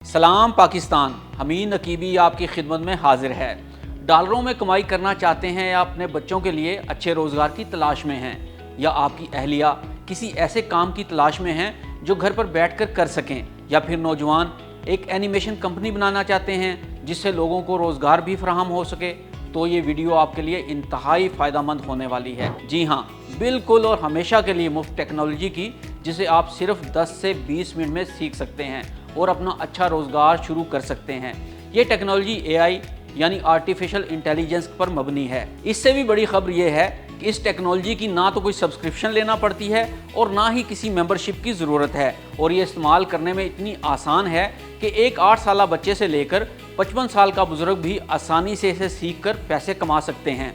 सलाम पाकिस्तान, हमीद नकीबी आपकी खिदमत में हाजिर है। डॉलरों में कमाई करना चाहते हैं या अपने बच्चों के लिए अच्छे रोज़गार की तलाश में हैं, या आपकी अहलिया किसी ऐसे काम की तलाश में हैं जो घर पर बैठकर कर सकें, या फिर नौजवान एक एनिमेशन कंपनी बनाना चाहते हैं जिससे लोगों को रोज़गार भी फराहम हो सके, तो ये वीडियो आपके लिए इंतहाई फ़ायदेमंद होने वाली है। जी हाँ, बिल्कुल और हमेशा के लिए मुफ्त टेक्नोलॉजी की, जिसे आप सिर्फ 10 से 20 मिनट में सीख सकते हैं और अपना अच्छा रोज़गार शुरू कर सकते हैं। ये टेक्नोलॉजी AI यानी आर्टिफिशियल इंटेलिजेंस पर मबनी है। इससे भी बड़ी खबर यह है कि इस टेक्नोलॉजी की ना तो कोई सब्सक्रिप्शन लेना पड़ती है और ना ही किसी मेंबरशिप की ज़रूरत है, और ये इस्तेमाल करने में इतनी आसान है कि एक 8 साल बच्चे से लेकर 55 साल का बुजुर्ग भी आसानी से इसे सीख कर पैसे कमा सकते हैं।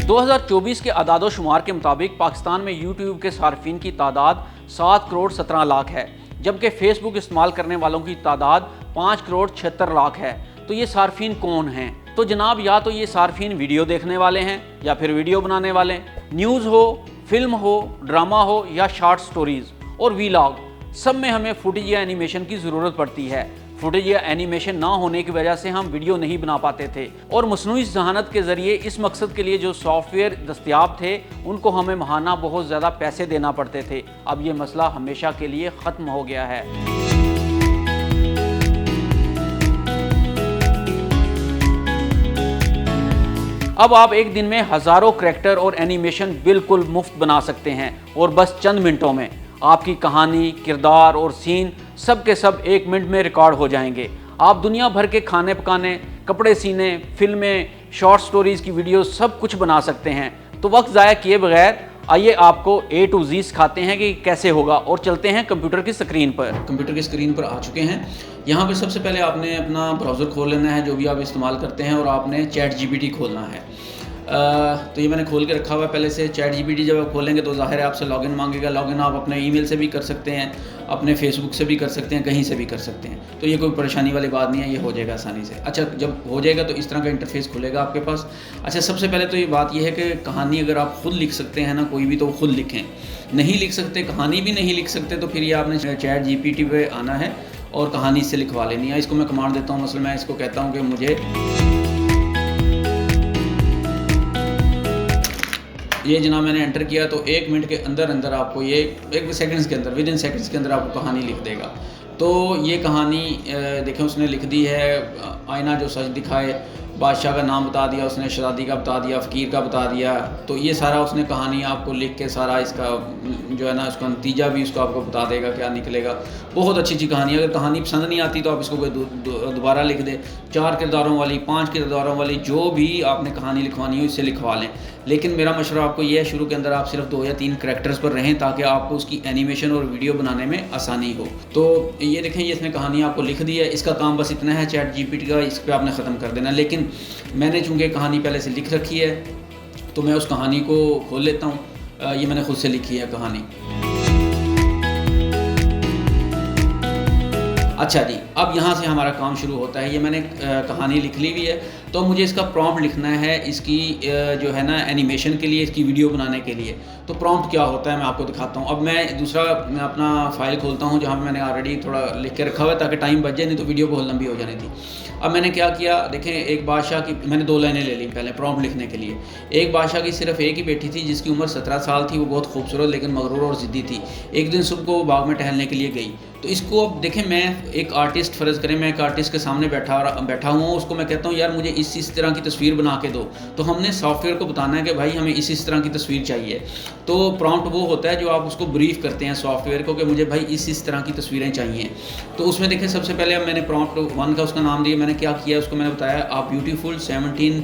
दो 2024 के आदादोशुमार के मुताबिक पाकिस्तान में YouTube के सार्फिन की तादाद 7 करोड़ 17 लाख है, जबकि फेसबुक इस्तेमाल करने वालों की तादाद 5 करोड़ 76 लाख है। तो ये सार्फिन कौन हैं? तो जनाब, या तो ये सार्फिन वीडियो देखने वाले हैं या फिर वीडियो बनाने वाले। न्यूज़ हो, फिल्म हो, ड्रामा हो या शॉर्ट स्टोरीज़ और वीलॉग, सब में हमें फुटेज या एनिमेशन की ज़रूरत पड़ती है। फुटेज या एनिमेशन ना होने की वजह से हम वीडियो नहीं बना पाते थे, और मसनूई ज़हानत के ज़रिए इस मकसद के लिए जो सॉफ्टवेयर दस्तयाब थे उनको हमें महाना बहुत ज़्यादा पैसे देना पड़ते थे। अब ये मसला हमेशा के लिए ख़त्म हो गया है। अब आप एक दिन में हज़ारों करैक्टर और एनिमेशन बिल्कुल मुफ्त बना सकते हैं, और बस चंद मिनटों में आपकी कहानी, किरदार और सीन सब के सब 1 मिनट में रिकॉर्ड हो जाएंगे। आप दुनिया भर के खाने पकाने, कपड़े सीने, फिल्में, शॉर्ट स्टोरीज़ की वीडियो सब कुछ बना सकते हैं। तो वक्त ज़ाया किए बगैर आइए आपको A to Z सिखाते हैं कि कैसे होगा, और चलते हैं कंप्यूटर की स्क्रीन पर। कंप्यूटर की स्क्रीन पर आ चुके हैं। यहाँ पर सबसे पहले आपने अपना ब्राउज़र खोल लेना है जो भी आप इस्तेमाल करते हैं, और आपने ChatGPT खोलना है। तो ये मैंने खोल के रखा हुआ है पहले से। ChatGPT जब आप खोलेंगे तो ज़ाहिर है आपसे लॉगिन मांगेगा। लॉगिन आप अपने ईमेल से भी कर सकते हैं, अपने फेसबुक से भी कर सकते हैं, कहीं से भी कर सकते हैं। तो ये कोई परेशानी वाली बात नहीं है, ये हो जाएगा आसानी से। अच्छा, जब हो जाएगा तो इस तरह का इंटरफेस खुलेगा आपके पास। अच्छा, सबसे पहले तो ये बात ये है कि कहानी अगर आप खुद लिख सकते हैं ना कोई भी, तो खुद लिखें। नहीं लिख सकते, कहानी भी नहीं लिख सकते, तो फिर ये आपने ChatGPT पे आना है और कहानी से लिखवा लेनी है। इसको मैं कमांड देता हूँ, मसलन मैं इसको कहता हूँ कि मुझे ये जनाब मैंने एंटर किया, तो 1 मिनट के अंदर अंदर आपको ये 1 सेकंड्स के अंदर, विदिन सेकंड्स के अंदर आपको कहानी लिख देगा। तो ये कहानी देखें उसने लिख दी है। आईना जो सच दिखाए, बादशाह का नाम बता दिया उसने, शहज़ादी का बता दिया, फ़कीर का बता दिया। तो ये सारा उसने कहानी आपको लिख के सारा इसका जो है ना उसका नतीजा भी उसको आपको बता देगा क्या निकलेगा। बहुत अच्छी कहानी है। अगर कहानी पसंद नहीं आती तो आप इसको कोई दोबारा लिख दे। 4 किरदारों वाली, 5 किरदारों वाली, जो भी आपने कहानी लिखवानी हो इससे लिखवा लें। लेकिन मेरा मशवरा आपको ये है, शुरू के अंदर आप सिर्फ 2 या 3 करैक्टर्स पर रहें ताकि आपको उसकी एनिमेशन और वीडियो बनाने में आसानी हो। तो ये देखें, ये इसने कहानी आपको लिख दी है। इसका काम बस इतना है ChatGPT का, इस पर आपने ख़त्म कर देना। लेकिन मैंने चूँकि कहानी पहले से लिख रखी है तो मैं उस कहानी को खोल लेता हूँ। ये मैंने खुद से लिखी है कहानी। अच्छा जी, अब यहाँ से हमारा काम शुरू होता है। ये मैंने कहानी लिख ली हुई है, तो मुझे इसका प्रॉम्प्ट लिखना है इसकी जो है ना एनिमेशन के लिए, इसकी वीडियो बनाने के लिए। तो प्रॉम्प्ट क्या होता है मैं आपको दिखाता हूँ। अब मैं अपना फ़ाइल खोलता हूँ जहाँ मैंने ऑलरेडी थोड़ा लिख के रखा हुआ है ताकि टाइम बच जाए, नहीं तो वीडियो बहुत लंबी हो जानी थी। अब मैंने क्या किया, देखें, एक बादशाह की मैंने 2 लाइनें ले ली पहले प्रॉम्प्ट लिखने के लिए। एक बादशाह की सिर्फ एक ही बेटी थी जिसकी उम्र 17 साल थी। वो बहुत खूबसूरत लेकिन मगरूर और ज़िद्दी थी। एक दिन सुबह को वो बाग में टहलने के लिए गई। तो इसको अब देखें, मैं एक आर्टिस्ट, फ़र्ज़ करें मैं एक आर्टिस्ट के सामने बैठा हुआ हूँ। उसको मैं कहता हूँ यार मुझे इस तरह की तस्वीर बना के दो। तो हमने सॉफ्टवेयर को बताना है कि भाई हमें इस तरह की तस्वीर चाहिए। तो प्रॉम्प्ट वो होता है जो आप उसको ब्रीफ करते हैं सॉफ्टवेयर को कि मुझे भाई इस तरह की तस्वीरें चाहिए। तो उसमें देखें, सबसे पहले अब मैंने प्रॉम्प्ट 1 का उसका नाम दिया। मैंने क्या किया, उसको मैंने बताया a beautiful 17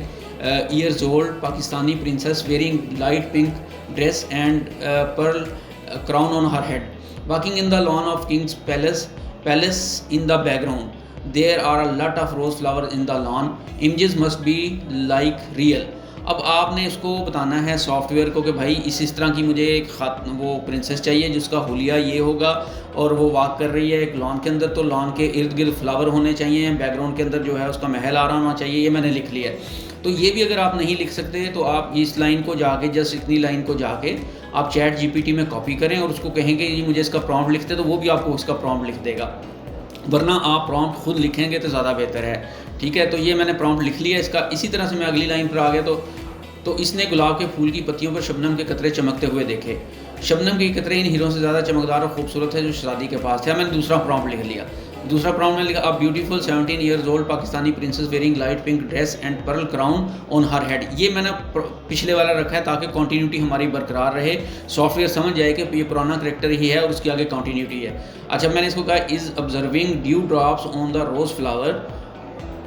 years old Pakistani princess wearing light pink dress and pearl crown on her head walking in the lawn of king's palace in the background there are a lot of rose flowers in the lawn, images must be like real। अब आपने इसको बताना है software को कि भाई इस तरह की मुझे एक वो प्रिंसेस चाहिए जिसका हुलिया ये होगा और वो वॉक कर रही है एक लॉन के अंदर। तो लॉन के इर्द गिर्द फ्लावर होने चाहिए, बैकग्राउंड के अंदर जो है उसका महल आ रहा होना चाहिए। ये मैंने लिख लिया है। तो ये भी अगर आप नहीं लिख सकते तो आप इस लाइन को जाके, जस्ट इतनी लाइन को जाके आप चैट जीपीटी में कॉपी करें और उसको कहेंगे ये मुझे इसका प्रॉम्प्ट लिखते, तो वो भी आपको उसका प्रॉम्प्ट लिख देगा, वरना आप प्रॉम्प्ट खुद लिखेंगे तो ज़्यादा बेहतर है। ठीक है, तो ये मैंने प्रॉम्प्ट लिख लिया इसका। इसी तरह से मैं अगली लाइन पर आ गया तो इसने गुलाब के फूल की पत्तियों पर शबनम के कतरे चमकते हुए देखे। शबनम के कतरे इन हीरों से ज़्यादा चमकदार और खूबसूरत है जो शहज़ादी के पास थे। मैंने दूसरा प्रॉम्प्ट लिख लिया। दूसरा प्रॉम्प्ट में लिखा, a beautiful 17 years old Pakistani princess wearing light pink dress and pearl crown on her head. ये मैंने पिछले वाला रखा है ताकि कंटिन्यूटी हमारी बरकरार रहे, सॉफ्टवेयर समझ जाए कि ये पुराना करेक्टर ही है और उसकी आगे कंटिन्यूटी है। अच्छा, मैंने इसको कहा, is observing dew drops on the rose flower,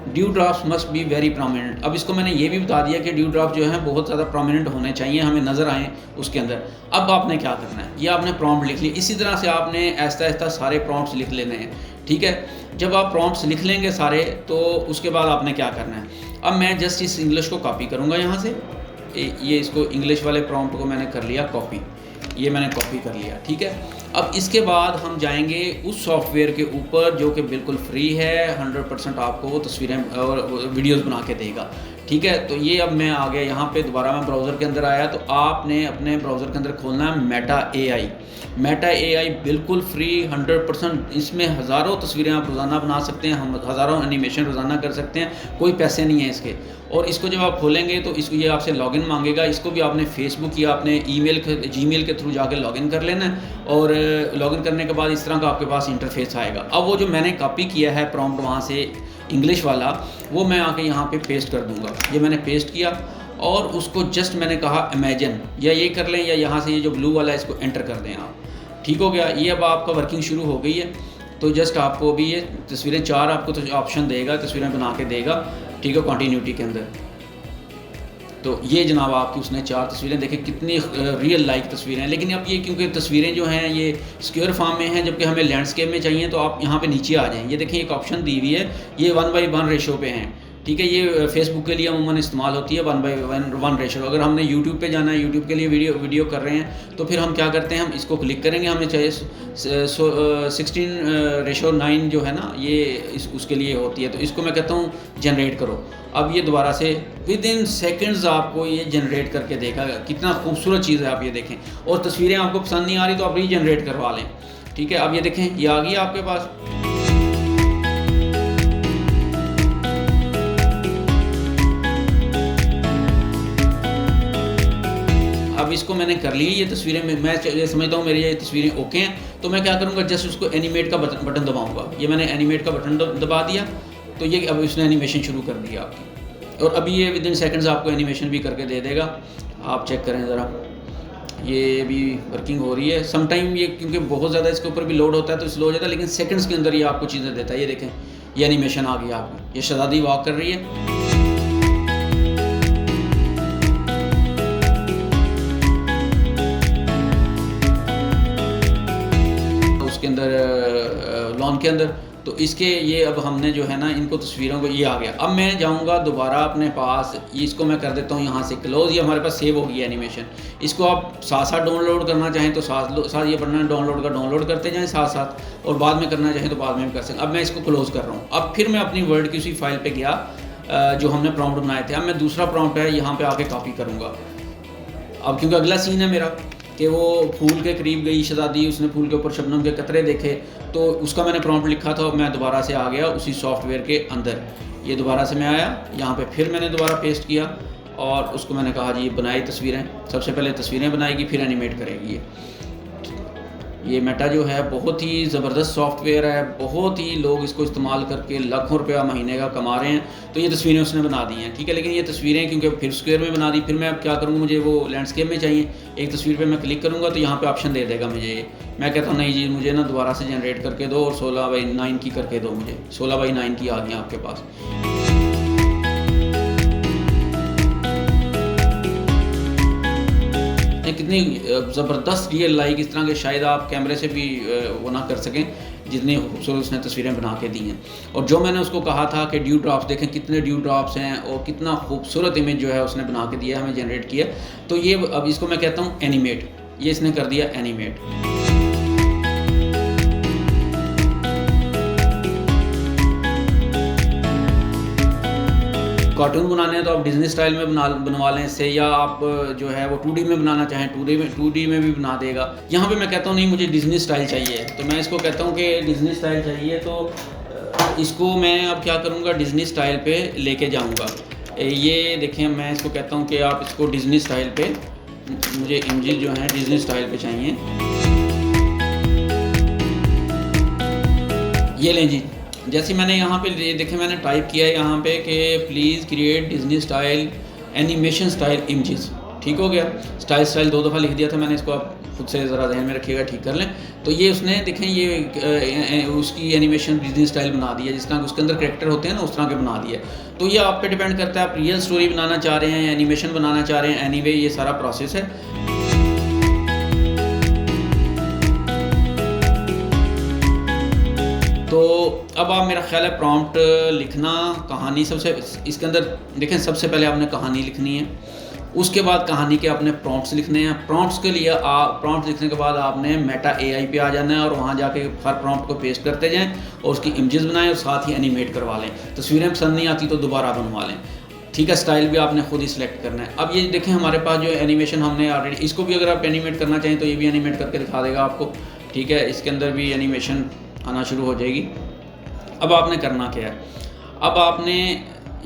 dew drops must be very prominent. अब इसको मैंने ये भी बता दिया कि ड्यू ड्रॉप जो है बहुत ज़्यादा प्रोमिनेंट होने चाहिए, हमें नज़र आए उसके अंदर। अब आपने क्या करना है, ये आपने प्रॉम्प्ट लिख लिया। इसी तरह से आपने आहिस्ता आहिस्ता सारे प्रॉम्प्ट्स लिख लेने हैं। ठीक है, जब आप प्रॉम्प्ट्स लिख लेंगे सारे, तो उसके बाद आपने क्या करना है, अब मैं जस्ट इस इंग्लिश को कॉपी करूँगा यहाँ से। ये इसको इंग्लिश वाले प्रॉम्प्ट को मैंने कर लिया कॉपी, ये मैंने कॉपी कर लिया। ठीक है, अब इसके बाद हम जाएंगे उस सॉफ्टवेयर के ऊपर जो कि बिल्कुल फ्री है, 100% आपको वो तस्वीरें और वीडियोस बना के देगा। ठीक है, तो ये अब मैं आ गया यहाँ पे, दोबारा मैं ब्राउज़र के अंदर आया, तो आपने अपने ब्राउज़र के अंदर खोलना है मेटा AI। मेटा AI बिल्कुल फ्री 100%, इसमें हज़ारों तस्वीरें आप रोज़ाना बना सकते हैं, हम हज़ारों एनिमेशन रोज़ाना कर सकते हैं, कोई पैसे नहीं है इसके। और इसको जब आप खोलेंगे तो इसको ये आपसे लॉगिन मांगेगा। इसको भी आपने फेसबुक या अपने जीमेल के थ्रू जाके लॉगिन कर लेना है, और लॉगिन करने के बाद इस तरह का आपके पास इंटरफेस आएगा। अब वो जो मैंने कॉपी किया है प्रॉम्प्ट वहाँ से इंग्लिश वाला, वो मैं आके यहाँ पे पेस्ट कर दूँगा। ये मैंने पेस्ट किया और उसको जस्ट मैंने कहा इमेजिन, या ये कर लें या यहाँ से ये जो ब्लू वाला है इसको एंटर कर दें आप। ठीक हो गया, ये अब आपका वर्किंग शुरू हो गई है। तो जस्ट आपको भी ये तस्वीरें 4 आपको तो ऑप्शन देगा, तस्वीरें बना के देगा। ठीक है, कंटिन्यूटी के अंदर। तो ये जनाब आपकी उसने 4 तस्वीरें देखें, कितनी रियल लाइक तस्वीरें हैं। लेकिन अब ये क्योंकि तस्वीरें जो हैं ये सिक्योर फॉर्म में हैं, जबकि हमें लैंडस्केप में चाहिए, तो आप यहाँ पे नीचे आ जाएँ। ये देखें एक ऑप्शन दी हुई है, ये 1:1 रेशो पे हैं। ठीक है, ये फेसबुक के लिए अमूमन इस्तेमाल होती है 1:1 रेशो। अगर हमने यूट्यूब पे जाना है, यूट्यूब के लिए वीडियो कर रहे हैं, तो फिर हम क्या करते हैं, हम इसको क्लिक करेंगे, हमें चाहिए 16:9 जो है ना, ये उसके लिए होती है। तो इसको मैं कहता हूँ जनरेट करो। अब ये दोबारा से विद इन सेकेंड्स आपको ये जनरेट करके देगा। कितना खूबसूरत चीज़ है, आप ये देखें। और तस्वीरें आपको पसंद नहीं आ रही तो आप रीजनरेट करवा लें। ठीक है, अब ये देखें, ये आ गई आपके पास। अब इसको मैंने कर ली ये तस्वीरें में, मैं ये समझता हूँ मेरी ये तस्वीरें ओके हैं। तो मैं क्या करूँगा, जस्ट उसको एनिमेट का बटन दबाऊँगा। ये मैंने एनिमेट का बटन दबा दिया, तो ये अब उसने एनिमेशन शुरू कर दिया आपकी। और अभी ये विद इन सेकेंड्स आपको एनिमेशन भी करके दे देगा। आप चेक करें ज़रा, ये भी वर्किंग हो रही है। समटाइम ये क्योंकि बहुत ज़्यादा इसके ऊपर भी लोड होता है तो स्लो हो जाता है, लेकिन सेकंड्स के अंदर ये आपको चीज़ें देता है। ये देखें, ये एनिमेशन आ गया आपकी, ये शहज़ादी वॉक कर रही है। उसके अंदर लॉन के अंदर, तो इसके ये अब हमने जो है ना इनको तस्वीरों को, ये आ गया। अब मैं जाऊंगा दोबारा अपने पास, इसको मैं कर देता हूँ यहाँ से क्लोज। ये हमारे पास सेव हो गया एनिमेशन। इसको आप साथ साथ डाउनलोड करना चाहें तो साथ ये बटन डाउनलोड का डाउनलोड करते जाएं साथ साथ, और बाद में करना चाहें तो बाद में भी कर सकते। अब मैं इसको क्लोज कर रहा हूँ। अब फिर मैं अपनी वर्ड की उसी फाइल पर गया जो हमने प्रॉम्प्ट बनाए थे। अब मैं दूसरा प्रॉम्प्ट है यहाँ पर आके कॉपी करूँगा। अब क्योंकि अगला सीन है मेरा कि वो फूल के करीब गई शहज़ादी, उसने फूल के ऊपर शबनम के कतरे देखे, तो उसका मैंने प्रॉम्प्ट लिखा था। मैं दोबारा से आ गया उसी सॉफ्टवेयर के अंदर। ये दोबारा से मैं आया यहाँ पे, फिर मैंने दोबारा पेस्ट किया और उसको मैंने कहा जी बनाई तस्वीरें। सबसे पहले तस्वीरें बनाएगी, फिर एनिमेट करेगी। ये मेटा जो है बहुत ही ज़बरदस्त सॉफ्टवेयर है, बहुत ही लोग इसको इस्तेमाल करके लाखों रुपया महीने का कमा रहे हैं। तो ये तस्वीरें उसने बना दी हैं। ठीक है, लेकिन ये तस्वीरें क्योंकि फिर स्क्वायर में बना दी, फिर मैं अब क्या करूँगा, मुझे वो लैंडस्केप में चाहिए। एक तस्वीर पे मैं क्लिक करूँगा तो यहाँ पे ऑप्शन दे देगा मुझे ये। मैं कहता हूँ नहीं जी, मुझे ना दोबारा से जनरेट करके दो और 16:9 की करके दो। मुझे 16:9 की आ गई आपके पास। कितनी ज़बरदस्त रियल लाइक, इस तरह के शायद आप कैमरे से भी वो ना कर सकें जितनी खूबसूरत उसने तस्वीरें बना के दी हैं। और जो मैंने उसको कहा था कि ड्यू ड्रॉप्स देखें, कितने ड्यू ड्रॉप्स हैं और कितना खूबसूरत इमेज जो है उसने बना के दिया है, हमें जनरेट किया। तो ये अब इसको मैं कहता हूँ एनिमेट, ये इसने कर दिया एनिमेट। कार्टून बनाने हैं तो आप डिज़नी स्टाइल में बनवा लें इससे, या आप जो है वो 2D में बनाना चाहें 2D में भी बना देगा। यहाँ पे मैं कहता हूँ नहीं मुझे डिज़नी स्टाइल चाहिए, तो मैं इसको कहता हूँ कि डिज़नी स्टाइल चाहिए, तो इसको मैं अब क्या करूँगा, डिज़नी स्टाइल पे लेके जाऊँगा। ये देखें, मैं इसको कहता हूँ कि आप इसको डिज़नी स्टाइल पे, मुझे इमेजेस जो हैं डिज़नी स्टाइल पे चाहिए। ये लें जी, जैसे मैंने यहाँ पे देखें मैंने टाइप किया है यहाँ पे कि please create Disney style animation style images, ठीक हो गया। स्टाइल 2 दफ़ा लिख दिया था मैंने, इसको आप खुद से ज़रा ध्यान में रखिएगा, ठीक कर लें। तो ये उसने देखें ये उसकी एनिमेशन डिज़नी स्टाइल बना दी है, जिस तरह उसके अंदर कैरेक्टर होते हैं ना उस तरह के बना दिया। तो ये आप पे डिपेंड करता है, आप रियल स्टोरी बनाना चाह रहे हैं या एनिमेशन बनाना चाह रहे हैं, एनीवे ये सारा प्रोसेस है। तो अब आप मेरा ख्याल है प्रॉम्प्ट लिखना, कहानी सबसे इसके अंदर देखें, सबसे पहले आपने कहानी लिखनी है, उसके बाद कहानी के अपने प्रॉम्प्ट्स लिखने हैं। प्रॉम्प्ट्स के लिए आप प्रॉम्प्ट्स लिखने के बाद आपने मेटा AI पे आ जाना है और वहाँ जाके हर प्रॉम्प्ट को पेस्ट करते जाएं और उसकी इमेजेस बनाएं और साथ ही एनिमेट करवा लें। तस्वीरें पसंद नहीं आती तो दोबारा बनवा लें, ठीक है। स्टाइल भी आपने खुद ही सिलेक्ट करना है। अब ये देखें हमारे पास जो एनिमेशन हमने ऑलरेडी, इसको भी अगर आप एनिमेट करना चाहें तो ये भी एनिमेट करके दिखा देगा आपको, ठीक है। इसके अंदर भी एनिमेशन आना शुरू हो जाएगी। अब आपने करना क्या है, अब आपने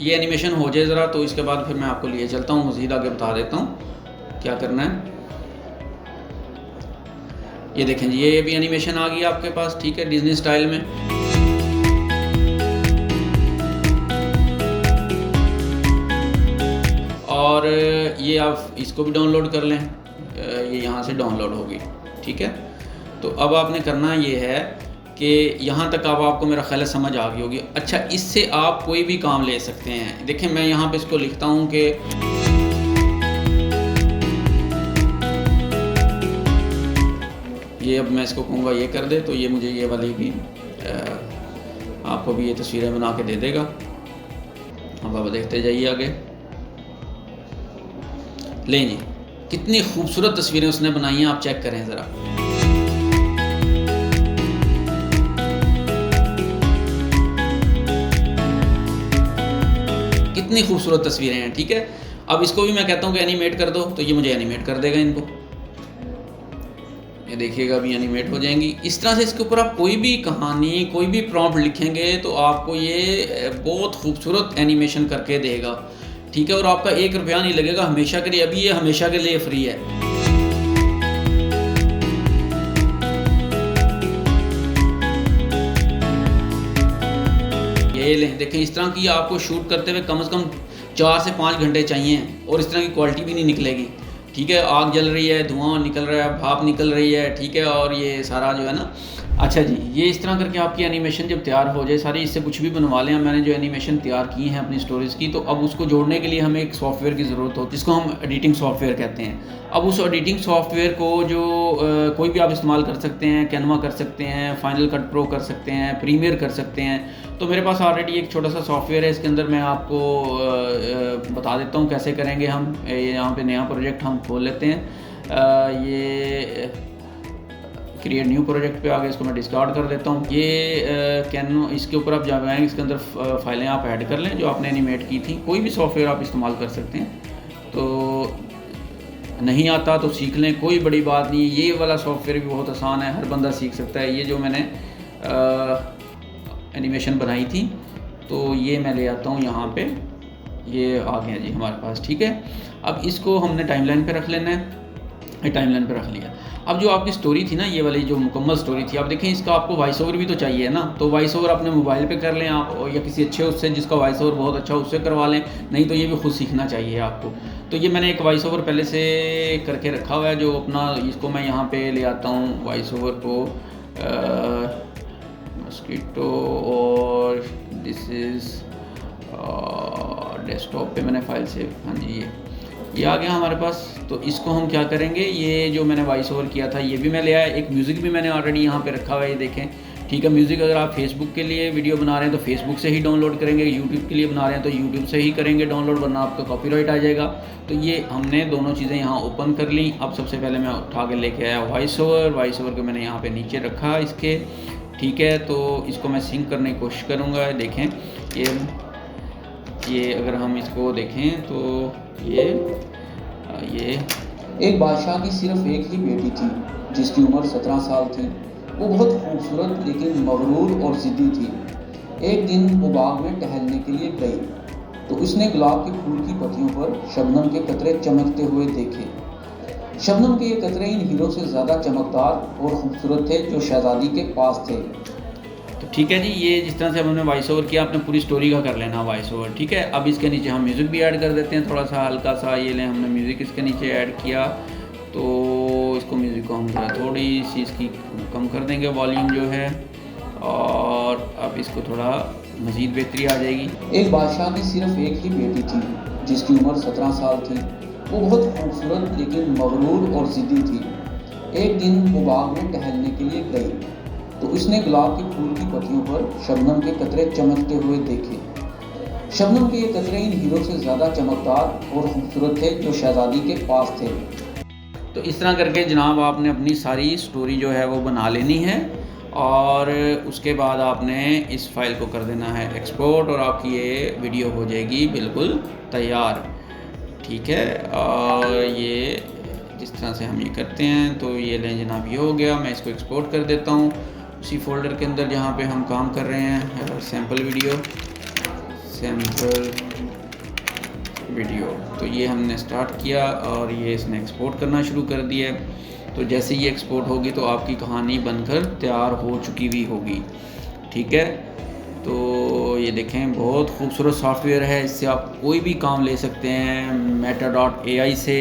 ये एनिमेशन हो जाए ज़रा, तो इसके बाद फिर मैं आपको लिए चलता हूँ, मज़ीद आगे बता देता हूँ क्या करना है। ये देखें जी, ये भी एनिमेशन आ गई आपके पास, ठीक है, डिज़नी स्टाइल में। और ये आप इसको भी डाउनलोड कर लें, ये यहाँ से डाउनलोड होगी, ठीक है। तो अब आपने करना ये है कि यहाँ तक अब आपको मेरा ख्याल समझ आ गई होगी। अच्छा, इससे आप कोई भी काम ले सकते हैं। देखें मैं यहाँ पे इसको लिखता हूँ कि ये, अब मैं इसको कहूँगा ये कर दे, तो ये मुझे ये वाली भी आपको भी ये तस्वीरें बना के दे देगा। अब आप देखते जाइए आगे। लें जी, कितनी खूबसूरत तस्वीरें उसने बनाई हैं, आप चेक करें ज़रा। कितनी खूबसूरत तस्वीरें हैं, ठीक है। अब इसको भी मैं कहता हूँ कि एनिमेट कर दो, तो ये मुझे एनिमेट कर देगा इनको। ये देखिएगा अभी एनिमेट हो जाएंगी। इस तरह से इसके ऊपर आप कोई भी कहानी, कोई भी प्रॉम्प्ट लिखेंगे तो आपको ये बहुत खूबसूरत एनिमेशन करके देगा, ठीक है। और आपका 1 रुपया नहीं लगेगा हमेशा के लिए। अभी ये हमेशा के लिए फ्री है। ये लें, देखें इस तरह की आपको शूट करते हुए कम से कम 4 से 5 घंटे चाहिए, और इस तरह की क्वालिटी भी नहीं निकलेगी, ठीक है। आग जल रही है, धुआं निकल रहा है, भाप निकल रही है, ठीक है। और ये सारा जो है ना, अच्छा जी, ये इस तरह करके आपकी एनिमेशन जब तैयार हो जाए सारी, इससे कुछ भी बनवा लें। मैंने जो एनिमेशन तैयार की हैं अपनी स्टोरीज़ की, तो अब उसको जोड़ने के लिए हमें एक सॉफ्टवेयर की ज़रूरत होती है, जिसको हम एडिटिंग सॉफ्टवेयर कहते हैं। अब उस एडिटिंग सॉफ्टवेयर को जो कोई भी आप इस्तेमाल कर सकते हैं, कैनवा कर सकते हैं, फाइनल कट प्रो कर सकते हैं, प्रीमियर कर सकते हैं। तो मेरे पास ऑलरेडी एक छोटा सा सॉफ्टवेयर है, इसके अंदर मैं आपको बता देता हूँ कैसे करेंगे हम। यहाँ पे नया प्रोजेक्ट हम खोल लेते हैं। ये क्रिएट न्यू प्रोजेक्ट पे आगे इसको मैं डिस्कार्ड कर देता हूँ। ये कैनवा, इसके ऊपर आप जाएंगे, इसके अंदर फाइलें आप ऐड कर लें जो आपने एनिमेट की थी। कोई भी सॉफ्टवेयर आप इस्तेमाल कर सकते हैं, तो नहीं आता तो सीख लें, कोई बड़ी बात नहीं। ये वाला सॉफ्टवेयर भी बहुत आसान है, हर बंदा सीख सकता है। ये जो मैंने एनिमेशन बनाई थी, तो ये मैं ले आता हूँ यहाँ पे, ये आ गया जी हमारे पास, ठीक है। अब इसको हमने टाइमलाइन पे रख लेना है। टाइमलाइन पे रख लिया। अब जो आपकी स्टोरी थी ना, ये वाली जो मुकम्मल स्टोरी थी, आप देखें इसका आपको वॉइस ओवर भी तो चाहिए ना। तो वॉइस ओवर अपने मोबाइल पे कर लें आप, या किसी अच्छे उससे जिसका वॉइस ओवर बहुत अच्छा उससे करवा लें, नहीं तो ये भी खुद सीखना चाहिए आपको। तो ये मैंने एक वॉइस ओवर पहले से करके रखा हुआ है, जो अपना, इसको मैं यहाँ पे ले आता हूँ वॉइस ओवर को, मस्कीटो, और दिस इज़ डेस्कटॉप पे मैंने फाइल सेव, हाँ जी ये आ गया हमारे पास। तो इसको हम क्या करेंगे, ये जो मैंने वॉइस ओवर किया था ये भी मैं ले आया। एक म्यूज़िक भी मैंने ऑलरेडी यहाँ पे रखा हुआ है, ये देखें, ठीक है। म्यूज़िक अगर आप फेसबुक के लिए वीडियो बना रहे हैं तो फेसबुक से ही डाउनलोड करेंगे, यूट्यूब के लिए बना रहे हैं तो यूट्यूब से ही करेंगे डाउनलोड, वरना आपका कॉपीराइट आ जाएगा। तो ये हमने दोनों चीज़ें यहाँ ओपन कर ली। अब सबसे पहले मैं उठा के लेके आया वॉइस ओवर को मैंने यहाँ पर नीचे रखा इसके, ठीक है। तो इसको मैं सिंक करने की कोशिश करूँगा, देखें ये ये अगर हम इसको देखें तो ये एक बादशाह की सिर्फ एक ही बेटी थी जिसकी उम्र 17 साल थी। वो बहुत खूबसूरत लेकिन मगरूर और ज़िद्दी थी। एक दिन वो बाग में टहलने के लिए गई तो उसने गुलाब के फूल की पत्तियों पर शबनम के कतरे चमकते हुए देखे। शबनम के ये कतरे इन हीरों से ज़्यादा चमकदार और खूबसूरत थे जो शहजादी के पास थे। तो ठीक है जी, ये जिस तरह से हमने वॉइस ओवर किया, आपने पूरी स्टोरी का कर लेना वॉइस ओवर, ठीक है। अब इसके नीचे हम म्यूज़िक भी ऐड कर देते हैं, थोड़ा सा हल्का सा। ये लें, हमने म्यूज़िक इसके नीचे ऐड किया, तो इसको म्यूज़िक को हम थोड़ी सी इसकी कम कर देंगे वॉल्यूम जो है, और अब इसको थोड़ा मज़ीद बेहतरी आ जाएगी। एक बादशाह की सिर्फ एक ही बेटी थी जिसकी उम्र 17 साल थी। वो बहुत खूबसूरत लेकिन मगरूर और ज़िद्दी थी। एक दिन वो बाग में टहलने के लिए गई तो उसने गुलाब के फूल की पत्तियों पर शबनम के कतरे चमकते हुए देखे। शबनम के ये कतरे इन हीरों से ज़्यादा चमकदार और खूबसूरत थे जो शहजादी के पास थे। तो इस तरह करके जनाब आपने अपनी सारी स्टोरी जो है वो बना लेनी है, और उसके बाद आपने इस फाइल को कर देना है एक्सपोर्ट, और आपकी ये वीडियो हो जाएगी बिल्कुल तैयार, ठीक है। और ये जिस तरह से हम ये करते हैं, तो ये लें जनाब, ये हो गया। मैं इसको एक्सपोर्ट कर देता हूँ उसी फोल्डर के अंदर जहाँ पे हम काम कर रहे हैं, सैम्पल वीडियो। तो ये हमने स्टार्ट किया और ये इसने एक्सपोर्ट करना शुरू कर दिया। तो जैसे ये एक्सपोर्ट होगी तो आपकी कहानी बनकर तैयार हो चुकी हुई होगी, ठीक है। तो ये देखें, बहुत खूबसूरत सॉफ्टवेयर है, इससे आप कोई भी काम ले सकते हैं। Meta.ai से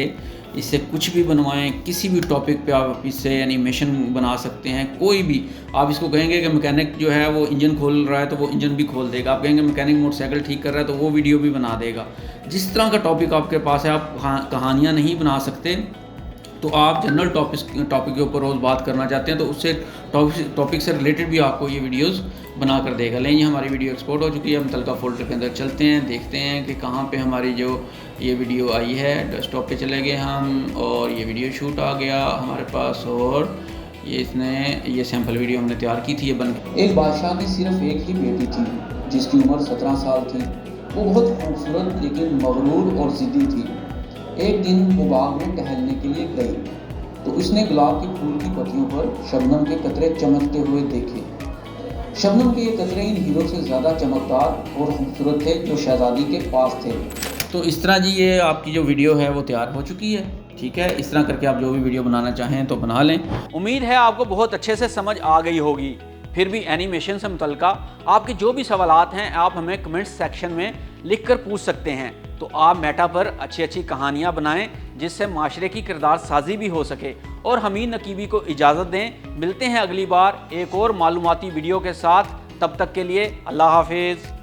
इससे कुछ भी बनवाएं, किसी भी टॉपिक पे आप इससे एनिमेशन बना सकते हैं। कोई भी आप इसको कहेंगे कि मैकेनिक जो है वो इंजन खोल रहा है तो वो इंजन भी खोल देगा। आप कहेंगे मैकेनिक मोटरसाइकिल ठीक कर रहा है तो वो वीडियो भी बना देगा। जिस तरह का टॉपिक आपके पास है, आप कहानियाँ नहीं बना सकते तो आप जनरल टॉपिक के ऊपर रोज़ बात करना चाहते हैं तो उससे टॉपिक से रिलेटेड भी आपको ये वीडियोस बना कर देगा। लें, ये हमारी वीडियो एक्सपोर्ट हो चुकी है। हम तलका फोल्डर के अंदर चलते हैं, देखते हैं कि कहाँ पे हमारी जो ये वीडियो आई है। डेस्कटॉप पे चले गए हम, और ये वीडियो शूट आ गया हमारे पास, और ये सैम्पल वीडियो हमने तैयार की थी, ये बन। एक बादशाह की सिर्फ एक ही बेटी थी जिसकी उम्र 17 साल थी। वो बहुत खूबसूरत लेकिन मगरूर और ज़िद्दी थी। एक दिन वो बाग में टहलने के लिए गई तो उसने गुलाब के फूल की पत्तियों पर शबनम के कतरे चमकते हुए देखे। शबनम के ये कतरे इन हीरों से ज़्यादा चमकदार और खूबसूरत थे जो शहजादी के पास थे। तो इस तरह जी ये आपकी जो वीडियो है वो तैयार हो चुकी है, ठीक है। इस तरह करके आप जो भी वीडियो बनाना चाहें तो बना लें। उम्मीद है आपको बहुत अच्छे से समझ आ गई होगी। फिर भी एनिमेशन से मुतल्लिका आपके जो भी सवालात हैं आप हमें कमेंट सेक्शन में लिख कर पूछ सकते हैं। तो आप मेटा पर अच्छी अच्छी कहानियाँ बनाएं जिससे माशरे की किरदार साजी भी हो सके। और हमीद नकीबी को इजाज़त दें, मिलते हैं अगली बार एक और मालूमाती वीडियो के साथ। तब तक के लिए अल्लाह हाफिज़।